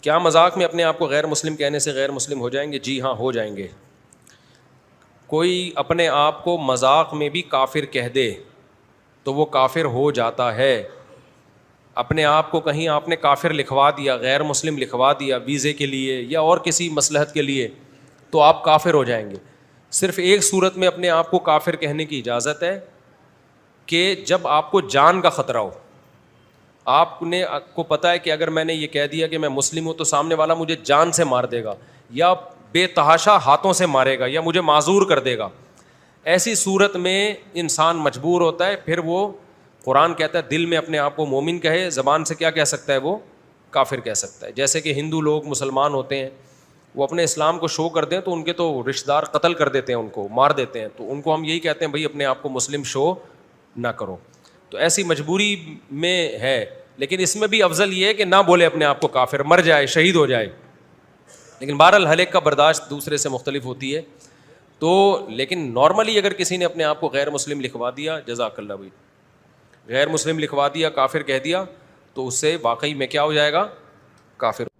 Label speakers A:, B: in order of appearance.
A: کیا مذاق میں اپنے آپ کو غیر مسلم کہنے سے غیر مسلم ہو جائیں گے؟ جی ہاں، ہو جائیں گے. کوئی اپنے آپ کو مذاق میں بھی کافر کہہ دے تو وہ کافر ہو جاتا ہے. اپنے آپ کو کہیں آپ نے کافر لکھوا دیا، غیر مسلم لکھوا دیا ویزے کے لیے یا اور کسی مصلحت کے لیے، تو آپ کافر ہو جائیں گے. صرف ایک صورت میں اپنے آپ کو کافر کہنے کی اجازت ہے کہ جب آپ کو جان کا خطرہ ہو. آپ کو پتہ ہے کہ اگر میں نے یہ کہہ دیا کہ میں مسلم ہوں تو سامنے والا مجھے جان سے مار دے گا یا بے تحاشا ہاتھوں سے مارے گا یا مجھے معذور کر دے گا. ایسی صورت میں انسان مجبور ہوتا ہے، پھر وہ قرآن کہتا ہے دل میں اپنے آپ کو مومن کہے، زبان سے کیا کہہ سکتا ہے؟ وہ کافر کہہ سکتا ہے. جیسے کہ ہندو لوگ مسلمان ہوتے ہیں، وہ اپنے اسلام کو شو کر دیں تو ان کے تو رشتہ دار قتل کر دیتے ہیں، ان کو مار دیتے ہیں، تو ان کو ہم یہی کہتے ہیں بھائی اپنے آپ کو مسلم شو نہ کرو. تو ایسی مجبوری میں ہے، لیکن اس میں بھی افضل یہ ہے کہ نہ بولے اپنے آپ کو کافر، مر جائے، شہید ہو جائے. لیکن بہرحال ہر ایک کا برداشت دوسرے سے مختلف ہوتی ہے. تو لیکن نارملی اگر کسی نے اپنے آپ کو غیر مسلم لکھوا دیا، جزاک اللہ بھائی، غیر مسلم لکھوا دیا، کافر کہہ دیا، تو اس سے واقعی میں کیا ہو جائے گا؟ کافر.